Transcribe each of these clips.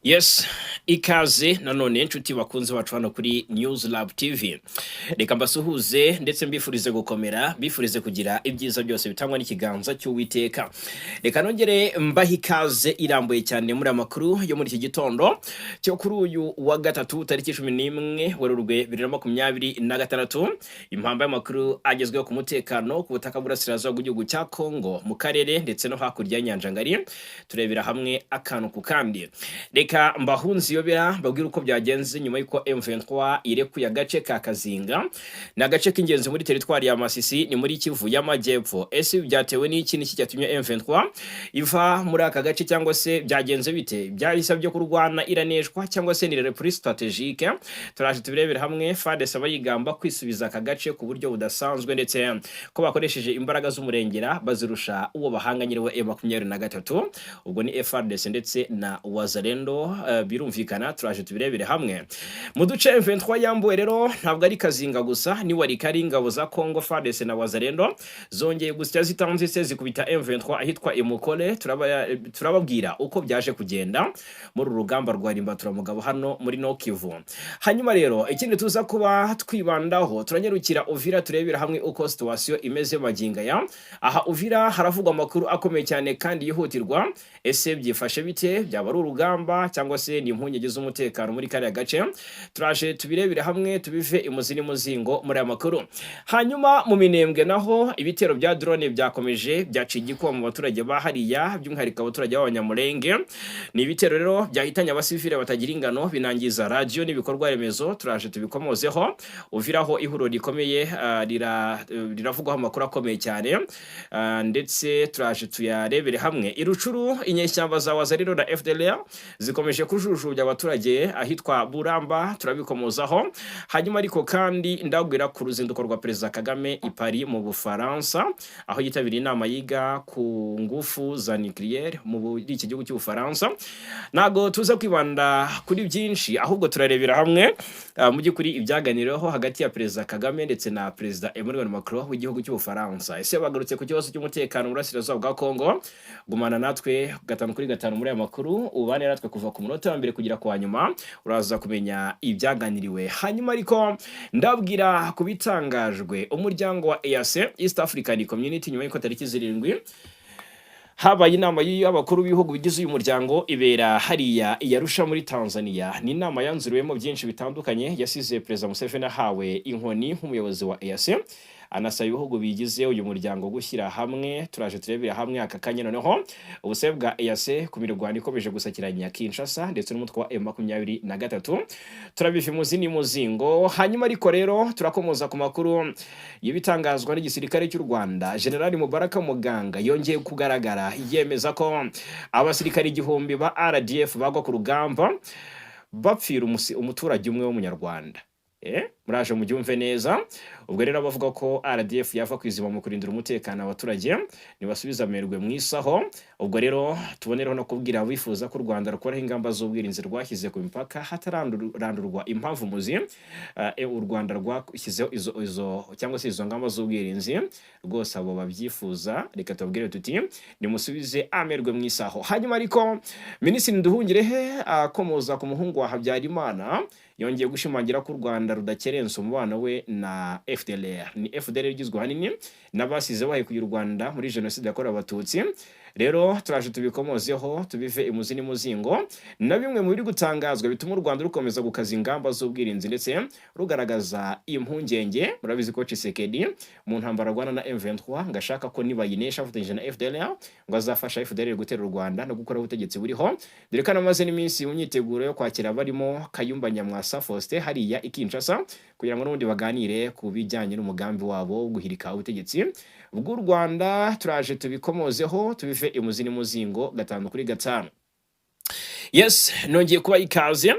Yes, ikaze nanone inshuti bakunze bacu hano kuri News Lab TV. Reka mbasuhuze ndetse mbifurize gukomera, bifurize kugira ibyiza byose bitangwa n'ikiganza cy'Uwiteka. Reka nongere mbaha ikaze irambuye cyane muri amakuru yo muri iki gitondo cyo kuri uyu wa gatatu tariki 11 Werurwe 2026. Impamba y'amakuru agezweho ku mutekano ku butaka burasirazuba bw'igihugu cya Kongo mu karere ndetse no hakurya y'inyanja ngari. Turebera hamwe akantu ku kandi. Reka mbahunzi yobera babwira uko byagenze nyuma yuko M23 irekuye agace ka Kazinga na gace k'ingenzi muri teritwari ya Masisi ni muri Kivu y'Amajyepfo. Ese byatewe n'iki niki cyatumye M23 iva muri aka gace cyangwa se byagenze bite? Byarisabye kurwana iraneshwa cyangwa se ni reprise strategique? Turaje tubirebera hamwe. FARDC abayigamba kwisubiza aka gace ku buryo budasanzwe ndetse ko bakoresheje imbaraga z'umurengera bazirusha uwo bahanganyiriwe M23. Ubwo ni FARDC ndetse na Wazalendo birumvikana. Turaje tubirebere hamwe mu duce M23 yambuwe. Rero ntabwo ari Kazinga gusa, ni wari kari ingabo za Kongo FARDC na Wazalendo zongeye gusya zitanze se zikubita M23 ahitwa Emukole. Turababwira uko byaje kugenda muri urugamba rwa Rimbatura mugabo hano muri no Kivu. Hanyuma rero ikindi tuza kuba twibandaho turanyarukira Uvira, turebera hamwe uko situation imeze maginga ya aha Uvira. Haravugwa amakuru akomeye cyane kandi yihutirwa. Ese byifashe bite? Byaba ari urugamba cyangwa se ni impunyege z'umutekano muri kariya gace? Turaje tubirebere hamwe tubive imuzini muzingo muri aya makuru. Hanyuma mu Minembwe naho ibitero bya drone byakomeje byacigikwa mu baturage bahariya, by'umwihariko abaturage b'Abanyamulenge. Ni ibitero rero byahitanye abasivile batagira ingano, binangiza radio n'ibikorwa remezo. Turaje tubikomozeho. Uviraho ihuro rikomeye riravugwaho amakuru akomeye cyane, ndetse turaje tuyarebere hamwe. Irucuru inyeshyamba za Wazalendo na FDLR zikomeje kujujubya abaturage ahitwa Buramba, turabikomozaho. Hanyuma ariko kandi ndabwira ku ruzinduko rwa Perezida Kagame i Paris mu Bufaransa, aho yitabiriye inama yiga ku ngufu za nucleaire muri iki gihugu cy'Ubufaransa. Nago tuza kwibanda kuri byinshi, ahubwo turarebera hamwe mu by'ukuri ibyaganiriweho hagati ya Perezida Kagame ndetse na Perezida Emmanuel Macron w'igihugu cy'Ubufaransa. Ese bagarutse ku kibazo cy'umutekano mu burasirazuba bwa Kongo? Gumana natwe 5 muri aya makuru, ubane natwe kuva ku munota wa mbere kugira kwa nyuma, uraza kumenya ibyaganiriwe. Hanyuma ariko ndabwira kubitangajwe umuryango wa EAC, East African Community, nyuma y'uko tariki 7 habaye inama y'abakuru b'ibihugu bigize uyu muryango ibera hariya Arusha muri Tanzania. Ni inama yanzuriwemo byinshi bitandukanye, yasize Perezida Museveni ahawe inkoni nk'umuyobozi wa EAC, anasaba ibihugu bigize uyu muryango gushyira hamwe. Turaje turebera hamwe aka kanya noneho ubusabe bwa EAC ku mirwano ikomeje gusakiranya Kinshasa ndetse n'umutwe wa M23. Turabiva imuzini muzingo. Hanyuma ariko rero turakomoza ku makuru y'ibitangazwa n'igisirikare cy'u Rwanda. General Mubaraka Muganga yongeye kugaragara yemeza ko abasirikare 1000 ba RDF bagwa ku rugamba bapfira umuturage umwe w'umunyarwanda. Muraje mubyumve neza. Ubwo rero bavuga ko RDF yava kwizima mu kurindira umutekano abaturage nibasubiza amerwe mwisaho. Ubwo rero tuboneraho no kubwira abifuza ko u Rwanda rukoraho ingamba z'ubwirinzi rwashyize ku mipaka hatarandurwa impamvu muzi. U Rwanda rwashyizeho izo cyangwa se izo ngamba z'ubwirinzi rwose abo babyifuza reka tubwire tuti nimusubize amerwe mwisaho. Hanyuma ariko Minisitiri Nduhungirehe akomoza ku muhungu wa Habyarimana yongeye gushimangira ko u Rwanda rudakerensa umubano we na FDLR. Ni FDLR igizwe hanini n'abasize bahekuye u Rwanda muri jenoside yakorewe Abatutsi. Rero turaje tubikomozeho tubive imuzini muzingo na bimwe mu biri gutangazwa bituma u Rwanda rukomeza gukaza ingamba z'ubwirinzi ndetse rugaragaza impungenge. Murabizi ko Tshisekedi mu ntambara rwana na M23 ngashaka ko nibayinesha afatanyije na FDLR ngo azafasha FDLR gutera u Rwanda no gukora ubutegetsi buriho. Dore kana amaze n'iminsi mu myiteguro yo kwakira barimo Kayumba Nyamwasa Faustin hariya i Kinshasa kugira ngo n'ubundi baganire ku bijyanye n'umugambi wabo wo guhirika ubutegetsi bw'u Rwanda. Turaje tubikomozeho tubive imuzini muzingo 5 Yes, nongeye kuba ikaze.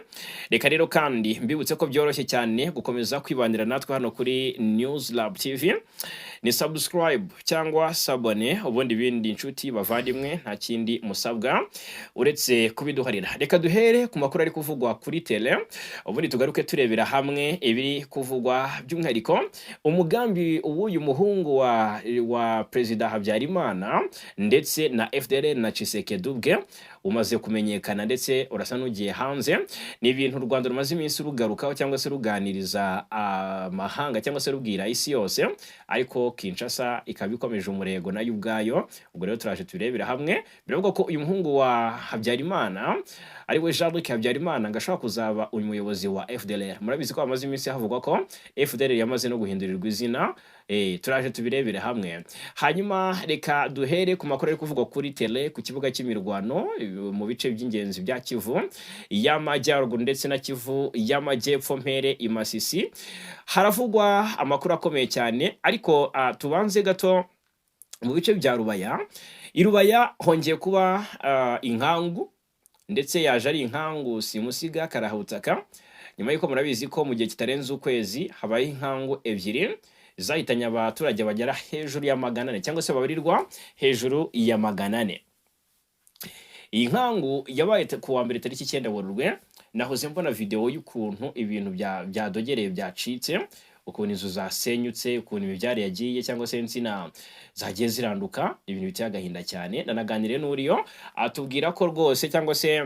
Reka rero kandi mbibutse ko byoroshye cyane gukomeza kwibanira natwe hano kuri News Lab TV. Ni subscribe cyangwa sabone, ubundi bindi inshuti bavandimwe nta kindi musabwa uretse kubiduharira. Reka duhere ku makuru ari kuvugwa kuri tele, ubundi tugaruke turebera hamwe ibiri kuvugwa by'umwihariko umugambi uwuyu muhungu wa Perezida Habyarimana ndetse na FDLR na Tshisekedi ubwe umaze kumenyekana ndetse ndetse urasa n'ugiye hanze. Ni ibintu u Rwanda rumaze iminsi rugarukaho cyangwa se ruganiriza amahanga cyangwa se rubwira isi yose, ariko Kinshasa ikaba ikomeje umurego nayo ubwayo. Ubwo rero turaje tubirebera hamwe. Biravuga ko uyu muhungu wa Habyarimana ari we Jean-Luc Habyarimana ngo ashobora kuzaba umuyobozi wa FDLR. Murabizi ko hamaze iminsi havugwa ko FDLR yamaze no guhindurirwa izina. Turaje tubirebere hamwe. Hanyuma reka duhere ku makuru ari kuvugwa kuri tele ku kibuga cy'imirwano mu bice by'ingenzi bya Kivu y'Amajyaruguru ndetse na Kivu y'Amajyepfo mpere i Masisi. Haravugwa amakuru akomeye cyane, ariko tubanze gato mu bice bya Rubaya. I Rubaya hongeye kuba inkangu, ndetse yaje ari inkangu simusiga karahutaka, nyuma y'uko murabizi ko mu gihe kitarenze ukwezi habaye inkangu ebyiri zahitanye abaturage bagera hejuru ya 400 cyangwa se babarirwa hejuru ya 400. Iyi nkangu yabaye ku wa mbere tariki 9 Werurwe. Nahoze mbona video y'ukuntu ibintu byadogereye byacitse, ukuntu inzu zasenyutse, ukuntu imibyare yagiye cyangwa se insina zagiye ziranduka, ibintu biteye agahinda cyane. Nanaganire n'uriyo atubwira ko rwose cyangwa se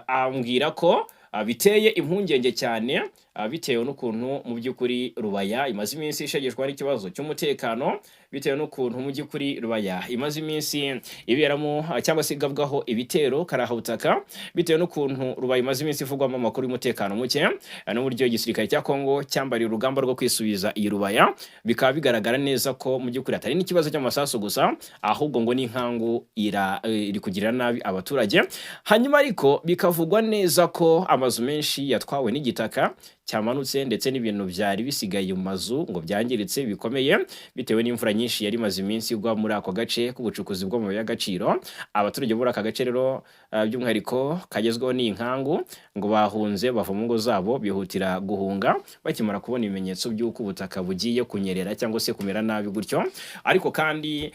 ambwira ko biteye impungenge cyane, bitewe n'ukuntu mu by'ukuri Rubaya imaze iminsi ishegeshwa n'ikibazo cy'umutekano, bitewe n'ukuntu mu by'ukuri Rubaya imaze iminsi iberamo cyangwa se igabwaho ibitero karahutaka, bitewe n'ukuntu Rubaya imaze iminsi ivugwamo amakuru y'umutekano muke, n'uburyo igisirikare cya Kongo cyambariye urugamba rwo kwisubiza iyi Rubaya. Bikaba bigaragara neza ko mu by'ukuri atari n'ikibazo cy'amasasu gusa, ahubwo ngo n'inkangu iri kugirira nabi abaturage. Hanyuma ariko bikavugwa neza ko amazu menshi yatwawe n'igitaka cyamanutse, ndetse n'ibintu byari bisigaye mu mazu ngo byangiritse bikomeye, bitewe n'imvura nyinshi yari maze iminsi igwa muri ako gace k'ubucukuzi bw'amabuye y'agaciro. Abaturage muri aka gace rero by'umwihariko kagezweho n'inkangu ngo bahunze bava mu ngo zabo, bihutira guhunga bakimara kubona ibimenyetso by'uko ubutaka bugiye kunyerera cyangwa se kumera nabi gutyo. Ariko kandi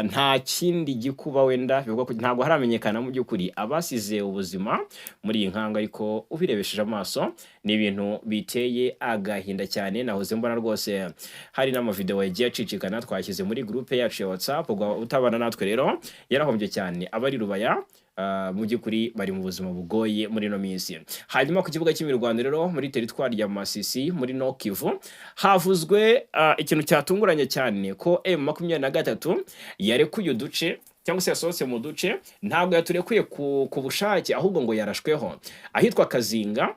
nta kindi gikuba wenda bivuga ko ntabwo haramenyekana mu by'ukuri abasize ubuzima muri iyi nkangu, ariko ubirebesheje amaso ni ibintu biteye agahinda cyane. Nahoze mbona rwose hari n'amavideo yagiye acicikana twashyize muri groupe yacu ya WhatsApp. Utabana natwe rero yarahombye cyane. Abari Rubaya mu by'ukuri bari mu buzima bugoye muri no minsi. Hanyuma ku kibuga cy'imirwano rero muri teritwari ya Masisi muri no Kivu havuzwe ikintu cyatunguranye cyane ko M23 yarekuye uduce cyangwa se yasohotse mu duce. Ntabwo yaturekuye ku bushake, ahubwo ngo yarashweho ahitwa Kazinga.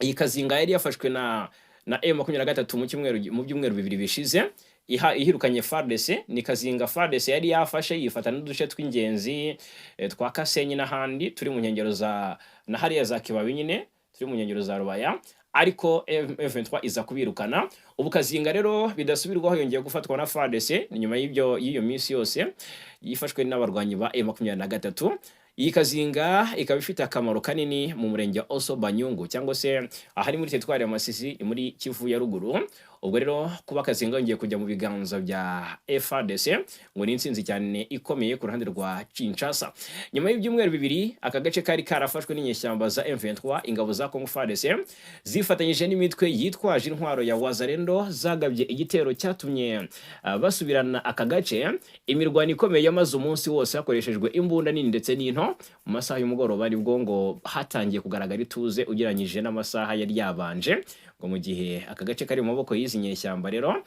Iyi Kazinga yari yafashwe na M23 mu byumweru bibiri bishize, ihirukanye FARDC. Ni Kazinga FARDC yari yafashe yifata n'uduce tw'ingenzi twa Kasenyi n'ahandi turi mu nkengero za na hariya za Kibabi nyine turi mu nkengero za Rubaya, ariko M23 iza kubirukana. Ubu Kazinga rero bidasubirwaho yongeye gufatwa na FARDC nyuma y'iyo minsi yose yifashwe n'abarwanyi ba M23. Iyi Kazinga ikaba ifite akamaro kanini mu murenge wa Oso Banyungu cyangwa se ahari muri teritwari ya Masisi muri Kivu ya ruguru. Ubwo rero kuba Kazinga yongeye kujya mu biganza bya FARDC ngo ni insinzi cyane ikomeye ku ruhande rwa Kinshasa. Nyuma y'ibyumweru bibiri aka gace kari karafashwe n'inyeshyamba za M23, ingabo za Congo FARDC zifatanyije n'imitwe yitwaje intwaro ya Wazalendo zagabye igitero cyatumye basubirana aka gace. Imirwano ikomeye yamaze umunsi wose hakoreshejwe imbunda nini ndetse n'into. Mu masaha y'umugoroba nibwo ngo hatangiye kugaragara ituze ugereranyije n'amasaha yari yabanje, ngo mu gihe aka gace kari mu maboko y'izi nyeshyamba rero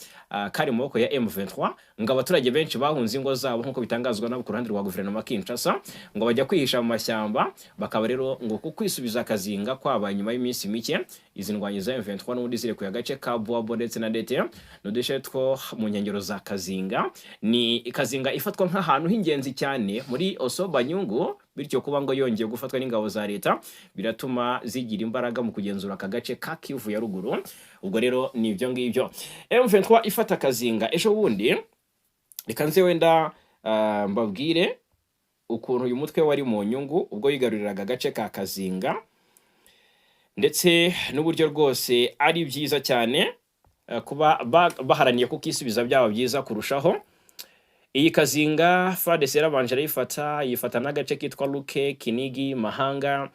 kari mu maboko ya M23, ngo abaturage benshi bahunze ingo zabo nk'uko bitangazwa n'abo ku ruhande rwa guverinoma Kinshasa, ngo bajya kwihisha mu mashyamba. Bakaba rero ngo kwisubiza Kazinga kwabaye nyuma y'iminsi mike izi ndwanyi za M23 n'ubundi zirekuye agace ka Bwabo ndetse na Dete n'uduce two mu nkengero za Kazinga. Ni Kazinga ifatwa nk'ahantu h'ingenzi cyane muri Oso Banyungu, bityo kuba ngo yongeye gufatwa n'ingabo za leta biratuma zigira imbaraga mu kugenzura aka gace ka Kivu ya ruguru. Ubwo rero ni ibyo ngibyo M23 ifata Kazinga. Ejo bundi reka nze wenda mbabwire ukuntu uyu mutwe wari mu nyungu ubwo yigaruriraga agace ka Kazinga, ndetse n'uburyo rwose ari byiza cyane kuba baharaniye kukisubiza byaba byiza kurushaho. Iyi Kazinga FARDC yarabanje yifata n'agace kitwa Luke, Kinigi, Mahanga.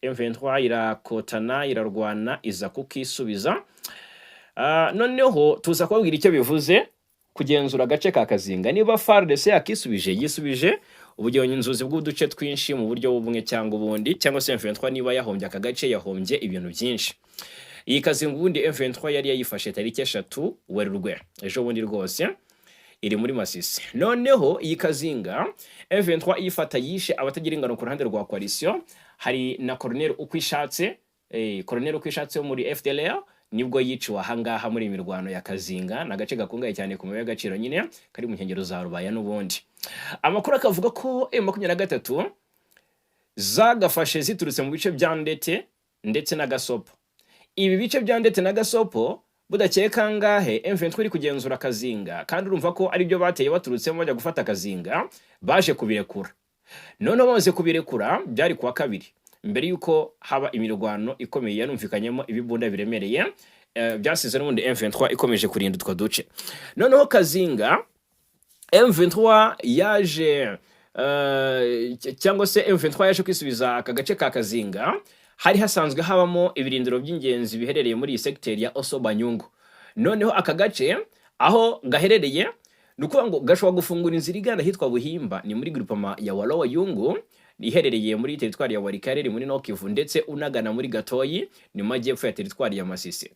M23 irakotana irarwana iza kukisubiza. Noneho tuza kubabwira icyo bivuze kugenzura agace ka Kazinga. Niba FARDC yakisubije yisubije ubugenzuzi bw'uduce twinshi mu buryo bumwe cyangwa ubundi, cyangwa se M23 niba yahombye aka gace yahombye ibintu byinshi. Iyi Kazinga ubundi M23 yari yayifashe tariki 3 Werurwe ejo bundi rwose, iri muri Masisi. Noneho iyi Kazinga M23 yifata yishe abatagira ingano ku ruhande rwa coalition. Hari na Colonel Ukwishatse, Colonel Ukwishatse wo muri FDLR nibwo yiciwe ahangaha muri imirwano ya Kazinga, na gace gakungaye cyane ku mabuye y'agaciro nyine kari mu nkengero za Rubaya n'ubundi. Amakuru akavuga ko M23 zagafashe ziturutse mu bice bya Ndete ndetse na Gasopo. Ibi bice bya Ndete na Gasopo budakeye kangahe M23 iri kugenzura Kazinga, kandi urumva ko ari byo bateye baturutsemo bajya gufata Kazinga, baje kubirekura. Noneho bamaze kubirekura byari kuwa kabiri, mbere yuko haba imirwano ikomeye yanumvikanyemo ibibunda biremereye, byasize n'ubundi M23 ikomeje kurinda utwo duce. Noneho Kazinga M23 yaje cyangwa se M23 yaje kwisubiza aka gace ka Kazinga. Hari hasanzwe habamo ibirindiro by'ingenzi biherereye muri iyi sekiteri ya Oso Banyungu. Noneho aka gace aho gaherereye nuko ngo gashobora gufungura inzira igana hitwa Buhimba, ni muri groupement ya Walowa Yungu, iherereye muri teritwari ya Walikale muri Nord Kivu, ndetse unagana muri Gatoyi ni majyepfo ya teritwari ya Masisi.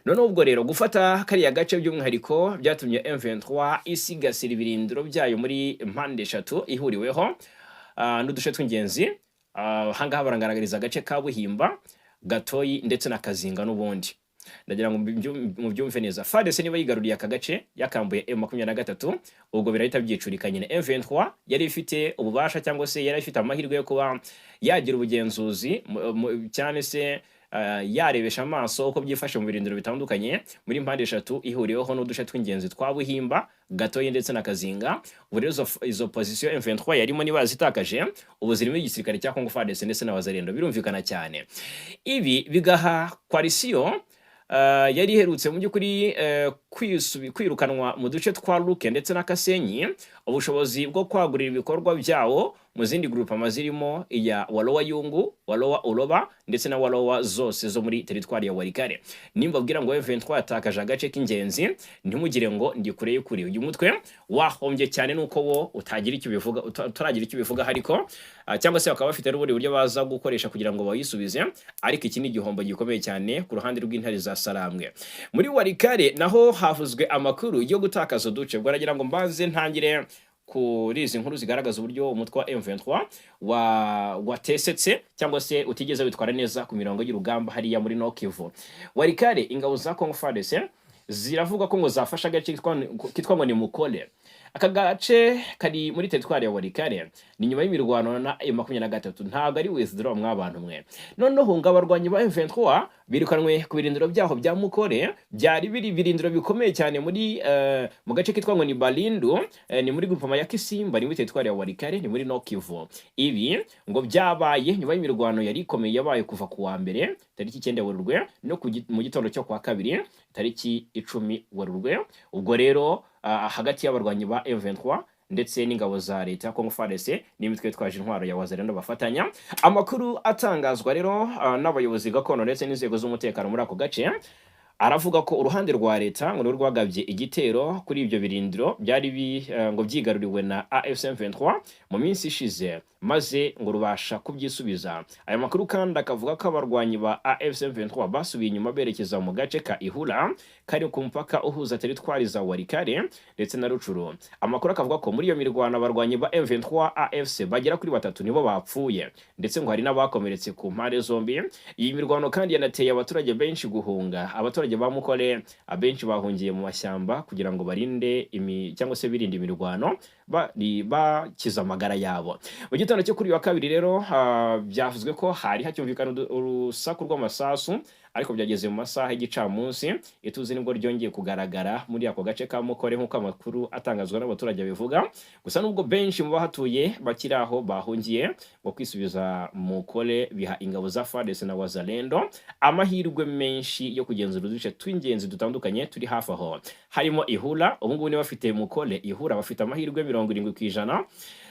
Noneho ubwo rero gufata kariya gace by'umwihariko byatumye M23 isigasira ibirindiro byayo muri mpande eshatu ihuriweho n'uduce tw'ingenzi. Hangaha barangaragariza agace ka Buhimba, Gatoyi ndetse na Kazinga n'ubundi. Ndagira ngo mu byumve neza, FARDC niba yigaruriye aka gace yakambuye M23, ubwo birahita byicurika nyine. M23 yari ifite ububasha cyangwa se yari ifite amahirwe yo kuba yagira ubugenzuzi cyane se yarebesha amaso uko byifashe mu birindiro bitandukanye muri mpande eshatu ihuriweho n'uduce tw'ingenzi twa Buhimba, Gatoyi ndetse na Kazinga. Ubu rero izo position M23 yarimo niba zitakaje, ubu zirimo igisirikare cya Congo FARDC ndetse n'abazarendo, birumvikana cyane. Ibi bigaha coalition yari iherutse mu by'ukuri kwirukanwa mu duce twa Luke ndetse na Kasenyi ubushobozi bwo kwagurira ibikorwa byawo mu zindi groupement zirimo iya Walowa Yungu, Walowa Uloba ndetse na Walowa zose zo muri teritwari ya Walikale. Nimba bwira ngo M23 yatakaje agace k'ingenzi, ntimugire ngo ndi kure y'ukuri. Uyu mutwe wahombye cyane nuko wo utagira icyo bivuga, utaragira icyo bivuga hariko cyangwa se bakaba bafite n'ubundi buryo baza gukoresha kugira ngo bayisubize, ariko iki ni igihombo gikomeye cyane ku ruhande rw'intare za Sarambwe. Muri Walikale naho havuzwe amakuru yo gutakaza uduce. Bwaragira ngo mbanze ntangire kuri izi nkuru zigaragaza uburyo umutwe wa M23 watesetse cyangwa se utigeze witwara neza ku mirongo y'urugamba hariya muri Nord Kivu. Walikale ingabo za Congo FARDC ziravuga ko ngo zafasha agace kitwa ngo ni Mukole. Aka gace kari muri teritwari ya Walikale ni nyuma y'imirwano na M23, ntabwo ari withdraw mw'abantu mwe. Noneho ngo abarwanyi ba M23 birukanwe ku birindiro byaho bya Mukole, byari biri birindiro bikomeye cyane muri mu gace kitwa ngo ni Balindu, ni muri groupement ya Kisimba, ni muri teritwari ya Walikale, ni muri Nord Kivu. Ibi ngo byabaye nyuma y'imirwano yari ikomeye yabaye kuva ku wa mbere tariki 9 Werurwe no mu gitondo cyo kwa kabiri tariki 10 Werurwe. Ubwo rero hagati y'abarwanyi ba M23 ndetse n'ingabo za leta Congo FARDC n'imitwe twaje intwaro ya wazarendo bafatanya. Amakuru atangazwa rero n'abayobozi gakondo ndetse n'inzego z'umutekano muri ako gace aravuga ko uruhande rwa leta ngo rwagabye igitero kuri ibyo birindiro byari ngo byigaruriwe na AFC M23 mu minsi ishize, maze ngo rubasha kubyisubiza. Aya makuru kandi akavuga ko abarwanyi ba AFC M23 basubiye inyuma berekeza mu gace ka Ihula kari ku mpaka uhuza teritwari za Walikale ndetse na Rucuru. Amakuru akavuga ko muri iyo mirwano abarwanyi ba M23 AFC bagera kuri 3 nibo bapfuye, ndetse ngo hari n'abakomeretse ku mpande zombi. Iyi mirwano kandi yanateye abaturage benshi guhunga. Abaturage ba Mukole abenshi bahungiye mu mashyamba kugira ngo barinde cyangwa se birinde imirwano bakiza amagara yabo. Mu gitondo cyo kuri wa kabiri rero byavuzwe ko hari hacyumvikana urusaku rw'amasasu, ariko byageze mu masaha y'igicamunsi ituze nibwo ryongeye kugaragara muri ako gace ka Mukole nk'uko amakuru atangazwa n'abaturage bivuga. Gusa nubwo benshi mu bahatuye bakiri aho bahungiye ngo kwisubiza Mukole biha ingabo za FARDC na wazalendo amahirwe menshi yo kugenzura uduce tw'ingenzi dutandukanye turi hafi aho, harimo Ihula. Ubu ngubu ni bafite Mukole Ihula bafite amahirwe 70%,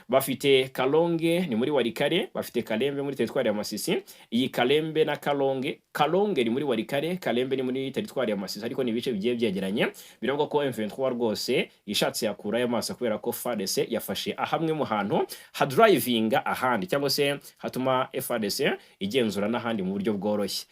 bafite Kalonge ni muri Warikare, bafite Kalembe muri teritwari ya Masisi. Iyi Kalembe na Kalonge ni muri Warikare, Kalembe ni muri teritwari ya Masisi, ariko ni ibice bigiye byegeranye. Biravuga ko M23 rwose yishatse yakurayo amaso kubera ko FARDC yafashe ahamwe mu hantu hadrivinga ahandi, cyangwa se hatuma FARDC igenzura n'ahandi mu buryo bworoshye.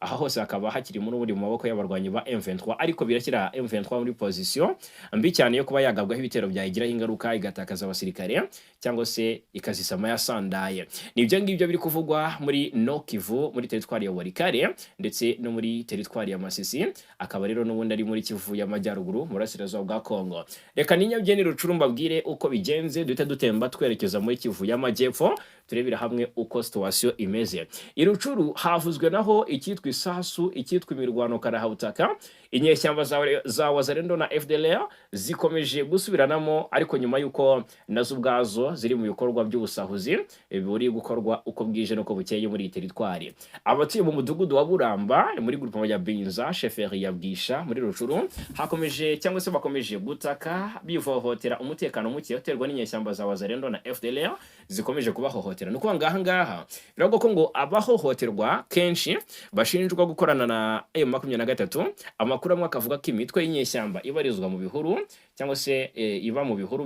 Aha hose hakaba hakiri muri maboko y'abarwanyi ba M23, ariko birakira M23 muri position mbi cyane yo kuba yagabwaho ibitero byayigiraho ingaruka, igatakaza abasirikare cyangwa se ikazisama yasandaye. Nibyo ngibyo biri kuvugwa muri Nord Kivu, muri teritwari ya Warikare ndetse no muri teritwari ya Masisi, akaba rero n'ubundi ari muri Kivu y'Amajyaruguru mu burasirazuba bwa Kongo. Reka ninyabye Rucuru mbabwire uko bigenze, duhita dutemba twerekeza muri Kivu y'Amajyepfo, turebera hamwe uko situation imeze. Irucuru havuzwe naho icyitwa isasu, icyitwa imirwano karahabutaka. Inyeshyamba za Wazalendo na FDLR zikomeje gusubiranamo, ariko nyuma yuko nazo ubwazo ziri mu bikorwa by'ubusahuzi buri gukorwa uko bwije no ko bukeye muri teritwari. Abatuye mu mudugudu wa Buramba muri groupement ya Binza, sheferi ya Bwisha muri Rucuru, hakomeje cyangwa se bakomeje gutaka bivohotera umutekano muke uterwa n'inyeshyamba za Wazalendo na FDLR zikomeje kubahohotera. Nuko ngaha biravuga ko ngo abahohoterwa kenshi bashinjwa gukorana na M23. Amakuru amwe akavuga ko imitwe y'inyeshyamba ibarizwa mu bihuru cyangwa se iba mu bihuru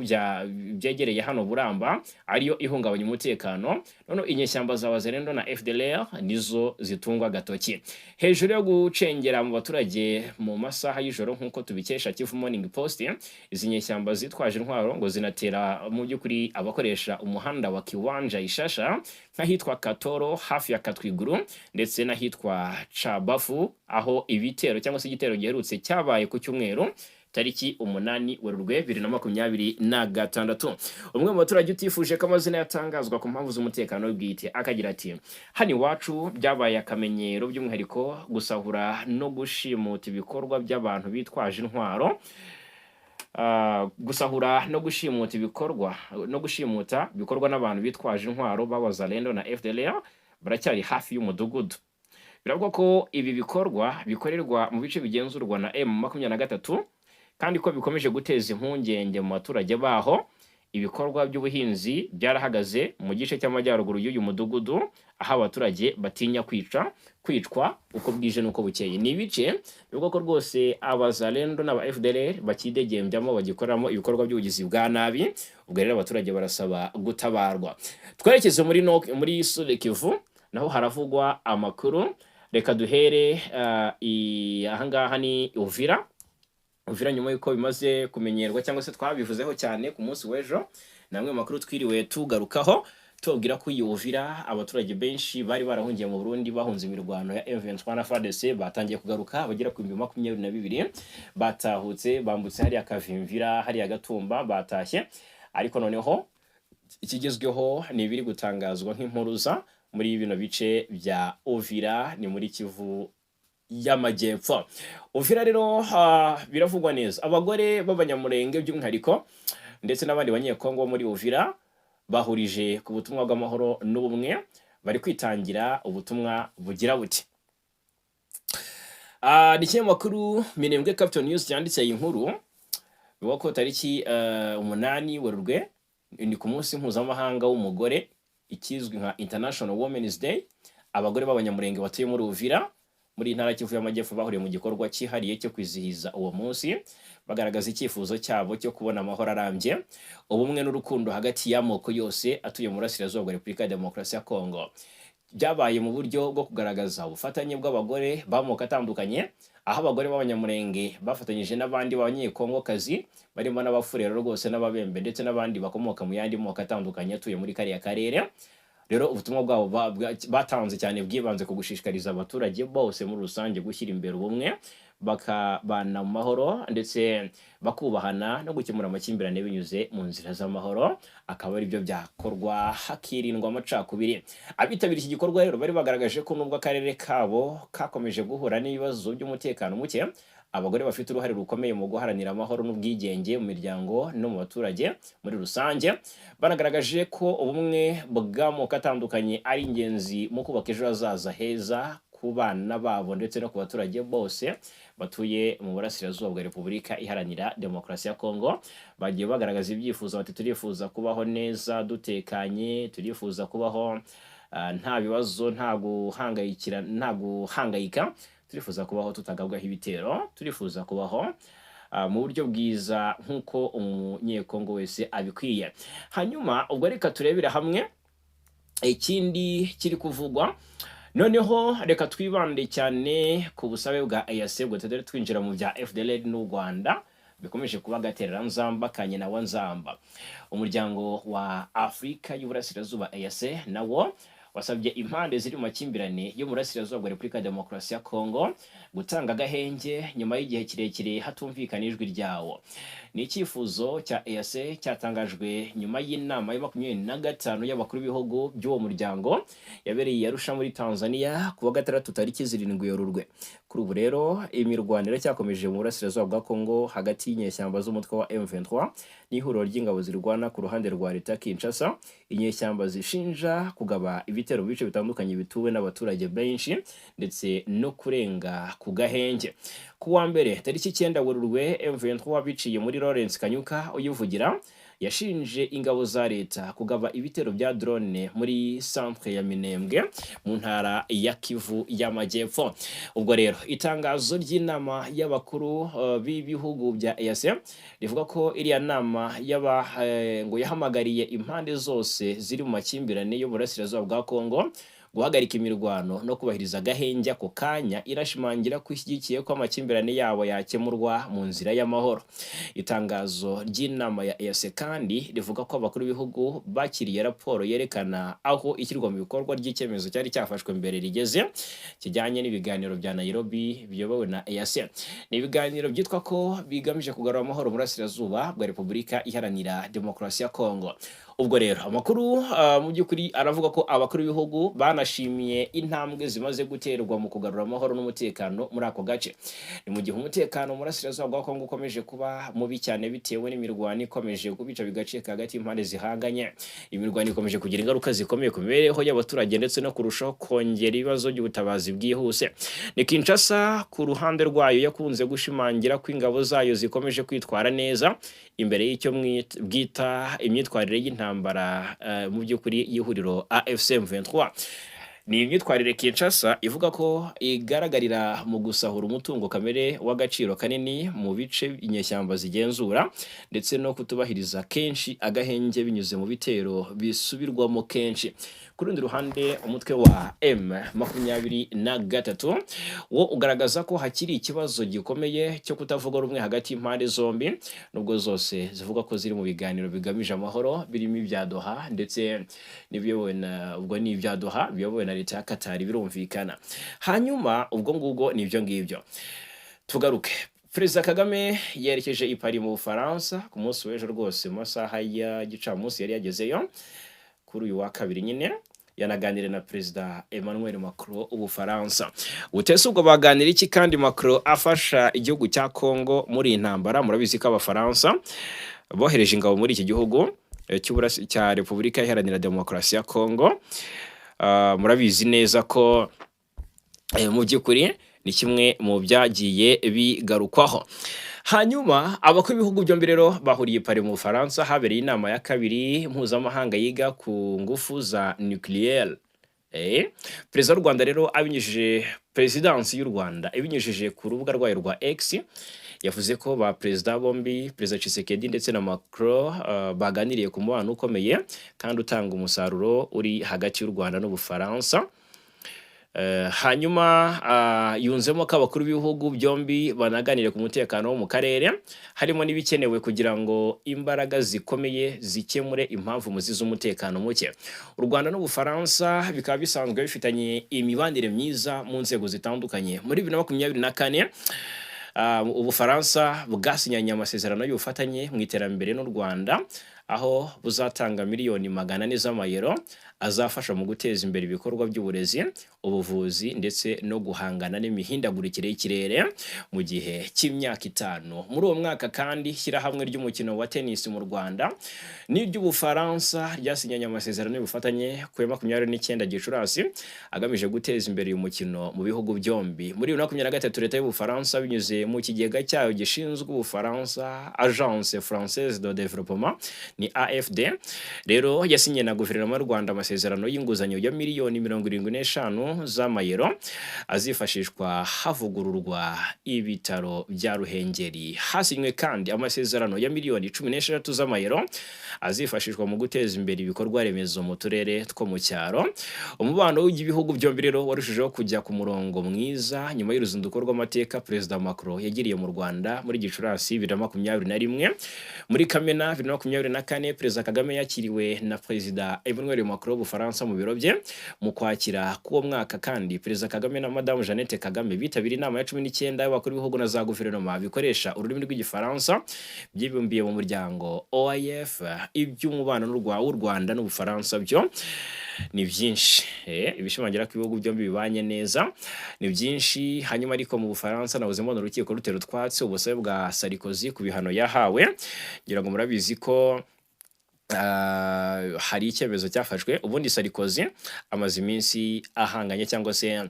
byegereye hano Buramba ariyo ihungabanya umutekano. None inyeshyamba za Wazalendo na FDLR nizo zitungwa gatoki. Hejuru yo gucengera mu baturage mu masaha y'ijoro nk'uko tubikesha Kivu Morning Post, izi nyeshyamba zitwaje intwaro ngo zinatera mu by'ukuri abakoresha umuhanda wa Kiwanja Ishasha nk'ahitwa Katoro hafi ya Katwiguru ndetse n'ahitwa Chabafu, aho ibitero cyangwa se igitero giherutse cyabaye ku cyumweru tariki 8 Werurwe 2026. Umwe mu baturage utifuje ko amazina yatangazwa ku mpamvu z'umutekano w'ubwite akagira ati: "Hani wacu byabaye akamenyero by'umwihariko gusahura no gushimuta ibikorwa by'abantu bitwaje intwaro, gusahura no gushimuta bikorwa n'abantu bitwaje intwaro ba Wazalendo na FDLR baracyari hafi y'umudugudu." Biravuga ko ibi bikorwa bikorerwa mu bice bigenzurwa na M23 kandi ko bikomeje guteza impungenge mu baturage baho. Ibikorwa by'ubuhinzi byarahagaze mu gice cy'amajyaruguru y'uyu mudugudu, aho abaturage batinya kwicwa uko bwije nuko bukeye. Ni ibice bivuga ko rwose Abazalendo n'aba FDLR bakidegembyamo, bagikoramo ibikorwa by'ubugizi bwa nabi. Ubwo rero abaturage barasaba gutabarwa. Twerekeze muri Sud Kivu, naho haravugwa amakuru. Reka duhere ahangaha ni Uvira nyuma yuko bimaze kumenyerwa cyangwa se twabivuzeho cyane ku munsi w'ejo. Namwe makuru twiriwe tugarukaho tubwira ko Uvira abaturage benshi bari barahungiye mu Burundi bahunze imirwano ya M23 na FARDC batangiye kugaruka, bagera ku 22 batahutse bambutse hari akavimvira hari agatumba batashye. Ariko noneho ikigezweho ni ibiri gutangazwa nk'impuruza muri bino bice bya Uvira, ni muri Kivu y'Amajyepfo. Uvira rero biravugwa neza. Abagore b'abanyamurenge by'umwihariko ndetse n'abandi banyekongo muri Uvira bahurije ku butumwa bw'amahoro n'ubumwe, bari kwitangira ubutumwa bugira buti. Ni kinyamakuru Minembwe Capital News cyanditse iyi nkuru, bivuga ko tariki 8 Werurwe ni ku munsi mpuzamahanga w'umugore, ikizwi nka International Women's Day. Abagore b'abanyamurenge batuye muri Uvira muri ntara Kivu y'Amajyepfo bahuriye mu gikorwa cyihariye cyo kwizihiza uwo munsi, bagaragaza icyifuzo cyabo cyo kubona amahoro arambye, ubumwe n'urukundo hagati y'amoko yose atuye mu burasirazuba bwa Repubulika ya Demokarasi ya Kongo. Byabaye mu buryo bwo kugaragaza ubufatanye bw'abagore b'amoko atandukanye, aho abagore b'abanyamurenge bafatanyije n'abandi banyekongokazi barimo n'abafurero rwose n'ababembe ndetse n'abandi bakomoka mu yandi moko atandukanye atuye muri kariya karere. Rero ubutumwa bwabo batanze cyane bwibanze ku gushishikariza abaturage bose muri rusange gushyira imbere ubumwe, bakabana mu mahoro ndetse bakubahana no gukemura amakimbirane binyuze mu nzira z'amahoro, akaba ari byo byakorwa hakirindwa amacakubiri. Abitabiriye iki gikorwa rero bari bagaragaje ko nubwo akarere kabo kakomeje guhura n'ibibazo by'umutekano muke, abagore bafite uruhare rukomeye mu guharanira amahoro n'ubwigenge mu miryango no mu baturage muri rusange. Banagaragaje ko ubumwe bw'amoko atandukanye ari ingenzi mu kubaka ejo hazaza heza ku bana babo ndetse no ku baturage bose batuye mu burasirazuba bwa Repubulika Iharanira Demokarasi ya Kongo. Bagiye bagaragaza ibyifuzo bati turifuza kubaho neza dutekanye, turifuza kubaho nta bibazo, nta guhangayika, turifuza kubaho tutagabwaho ibitero, turifuza kubaho mu buryo bwiza nk'uko umunyekongo wese abikwiye. Hanyuma ubwo reka turebera hamwe ikindi kiri kuvugwa. Noneho reka twibande cyane ku busabe bwa EAC bwo tudere twinjira mu bya FDLR n'u Rwanda bikomeje kuba gaterera nzamba kanye na wanzamba. Umuryango wa Afrika y'Uburasirazuba EAC nawo wasabye impande ziri mu makimbirane yo mu burasirazuba bwa Repubulika ya Demokarasi ya Kongo gutanga agahenge nyuma y'igihe kirekire hatumvikana ijwi ryawo. Ni icyifuzo cya EAC cyatangajwe nyuma y'inama ya 25 y'abakuru b'ibihugu by'uwo muryango yabereye i Arusha muri Tanzania kuwa 6 tariki 7 Werurwe. Kuri ubu rero imirwanire cyakomeje mu burasirazuba bwa Kongo hagati y'inyeshyamba z'umutwe wa M23 n'ihuriro ry'ingabo zirwana ku ruhande rwa leta Kinshasa. Inyeshyamba zishinja kugaba ibitero mu bice bitandukanye bituwe n'abaturage benshi ndetse no kurenga ku gahenge. Kuwa mbere tariki 9 Werurwe M23 biciye muri Lawrence Kanyuka uyivugira yashinje ingabo za leta kugaba ibitero bya drone muri centre ya Minembwe mu ntara ya Kivu y'Amajyepfo. Ubwo rero itangazo ry'inama y'abakuru b'ibihugu bya EAC rivuga ko iriya nama ngo yahamagariye impande zose ziri mu makimbirane yo burasirazuba bwa Kongo guhagarika imirwano no kubahiriza gahenge ako kanya, irashimangira kwishyigikiye ko amakimbirane yabo yakemurwa mu nzira y'amahoro. Itangazo ry'inama ya EAC kandi rivuga ko abakuru b'ibihugu bakiriye raporo yerekana aho ishyirwa mu bikorwa ry'icyemezo cyari cyafashwe mbere rigeze kijyanye n'ibiganiro bya Nairobi biyobowe na EAC. Ni ibiganiro byitwa ko bigamije kugarura amahoro mu burasirazuba bwa Repubulika Iharanira Demokarasi ya Kongo. Ubwo rero amakuru mu by'ukuri aravuga ko abakuru b'ibihugu banashimiye intambwe zimaze guterwa mu kugarura amahoro n'umutekano muri ako gace. Ni mu gihe umutekano mu burasirazuba bwa Kongo ukomeje kuba mubi cyane bitewe n'imirwano ikomeje kubica bigacika hagati y'impande zihanganye. Imirwano ikomeje kugira ingaruka zikomeye ku mibereho y'abaturage ndetse no kurushaho kongera ibibazo by'ubutabazi bwihuse. Ni Kinshasa ku ruhande rwayo yakunze gushimangira ko ingabo zayo zikomeje kwitwara neza imbere y'icyo bwita imyitwarire y'intambara mu by'ukuri y'ihuriro AFC M23. Ni imyitwarire Kinshasa ivuga ko igaragarira mu gusahura umutungo kamere w'agaciro kanini mu bice inyeshyamba zigenzura ndetse no kutubahiriza kenshi agahenge binyuze mu bitero bisubirwamo kenshi. Ku rundi ruhande umutwe wa M23 wo ugaragaza ko hakiri ikibazo gikomeye cyo kutavuga rumwe hagati y'impande zombi, nubwo zose zivuga ko ziri mu biganiro bigamije amahoro birimo ibya Doha ndetse n'ibyobowe na leta ya Qatar birumvikana. Hanyuma ubwo ngubwo nibyo ngibyo tugaruke. Perezida Kagame yerekeje i Paris mu Bufaransa ku munsi w'ejo rwose mu masaha ya gicamunsi yari yagezeyo kuri uyu wa kabiri nyine yanaganire na Perezida Emmanuel Macron w'Ubufaransa. Utese ubwo baganira iki kandi Macron afasha igihugu cya Kongo muri intambara? Murabizi ko Abafaransa bohereje ingabo muri iki gihugu cya Repubulika Iharanira Demokarasi ya Kongo. Murabizi neza ko mu by'ukuri ni kimwe mu byagiye bigarukwaho. Hanyuma abakuru b'ibihugu byombi rero bahuriye Paris mu Bufaransa habereye inama ya kabiri mpuzamahanga yiga ku ngufu za nucléaire. Perezida w'u Rwanda rero Perezidansi y'u Rwanda ibinyujije ku rubuga rwayo rwa X yavuze ko ba perezida bombi, Perezida Tshisekedi ndetse na Macron baganiriye ku mubano ukomeye kandi utanga umusaruro uri hagati y'u Rwanda n'Ubufaransa. Hanyuma yunzemo ko abakuru b'ibihugu byombi banaganire ku mutekano wo mu karere, harimo n'ibikenewe kugira ngo imbaraga zikomeye zikemure impamvu muziza umutekano muke. U Rwanda n'Ubufaransa bikaba bisanzwe bifitanye imibanire myiza mu nzego zitandukanye. Muri 2024 Ubufaransa bwasinyanye amasezerano y'ubufatanye mu iterambere n'u Rwanda, aho buzatanga miliyoni 400 z'amayero azafasha mu guteza imbere ibikorwa by'uburezi, ubuvuzi ndetse no guhangana n'imihindagurikire y'ikirere mu gihe cy'imyaka 5. Muri uwo mwaka kandi ishyirahamwe ry'umukino wa tennis mu Rwanda n'iry'Ubufaransa ryasinyanye amasezerano y'ubufatanye ku ya 29 Gicurasi agamije guteza imbere uyu mukino mu bihugu byombi. Muri 2023 leta y'Ubufaransa binyuze mu kigega cyayo gishinzwe Ubufaransa Agence Française de Développement ni AFD rero yasinye na guverinoma y'u Rwanda amasezerano y'inguzanyo ya miliyoni 75 z'amayero azifashishwa havugururwa ibitaro bya Ruhengeri. Hasinywe kandi amasezerano ya miliyoni 16 z'amayero azifashishwa mu guteza imbere ibikorwa remezo mu turere two mu cyaro. Umubano w'ibihugu byombi rero warushijeho kujya ku murongo mwiza nyuma y'uruzinduko rw'amateka Perezida Macron yagiriye mu Rwanda muri Gicurasi 2021. Muri Kamena 2024 Perezida Kagame yakiriwe na Perezida Emmanuel Macron w'Ubufaransa mu biro bye. Mu kwakira k'uwo mwaka kandi Perezida Kagame na Madame Jeannette Kagame bitabiriye inama ya 19 y'abakuru b'ibihugu na za guverinoma bikoresha ururimi rw'igifaransa byibumbiye mu muryango OIF. Iby'umubano w'u Rwanda n'Ubufaransa byo ni byinshi, ibishimangira ko ibihugu byombi bibanye neza ni byinshi. Hanyuma ariko mu Bufaransa nabuze mbona urukiko rutera utwatsi ubusabe bwa Sarkozy ku bihano yahawe. Ngira ngo murabizi ko hari icyemezo cyafashwe. Ubundi Sarkozy amaze iminsi ahanganye cyangwa se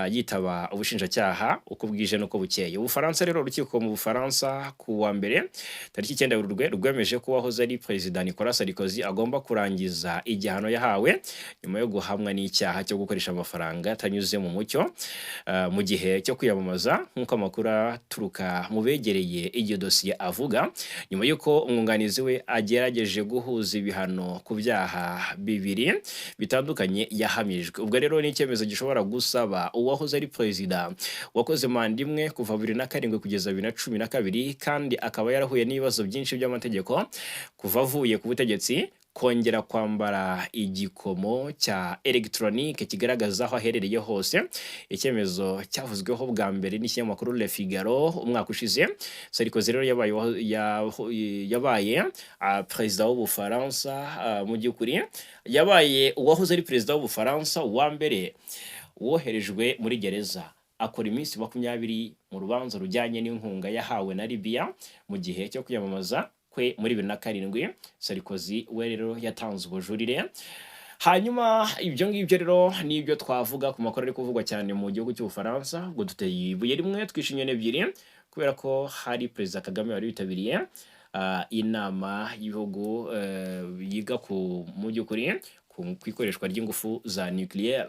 yitaba ubushinjacyaha uko bwije nuko bukeye. Ubufaransa rero urukiko mu Bufaransa ku wa mbere tariki 9 Werurwe rwemeje ko wahoze ari Perezida Nicolas Sarkozy agomba kurangiza igihano yahawe nyuma yo guhamwa n'icyaha cyo gukoresha amafaranga atanyuze mu mucyo mu gihe cyo kwiyamamaza, nk'uko amakuru aturuka mu begereye iyo dosiye avuga, nyuma y'uko umwunganizi we agerageje guhuza ibihano ku byaha bibiri bitandukanye yahamijwe. Ubwo rero ni icyemezo gishobora gusaba uwahoze ari Perezida wakoze manda imwe kuva 2007 kugeza 2012 kandi akaba yarahuye n'ibibazo byinshi by'amategeko kuva avuye ku butegetsi kongera kwambara igikomo cya electronique kigaragaza aho aherereye hose. Icyemezo cyavuzweho bwa mbere n'ikinyamakuru Le Figaro umwaka ushize. Sarkozy rero yabaye Perezida w'Ubufaransa mu by'ukuri yabaye uwahoze ari Perezida w'Ubufaransa wa mbere woherejwe muri gereza akora iminsi 20 mu rubanza rujyanye n'inkunga yahawe na Libya mu gihe cyo kwiyamamaza kwe muri 2007. Sarkozy we rero yatanze ubujurire. Hanyuma ibyo ngibyo rero nibyo twavuga ku makuru ari kuvugwa cyane mu gihugu cy'Ubufaransa. Ubwo duteye ibuye rimwe twishinye n'ebyiri kubera ko hari Perezida Kagame wari witabiriye inama y'ibihugu yiga ku mu by'ukuri ku ikoreshwa ry'ingufu za nucleaire.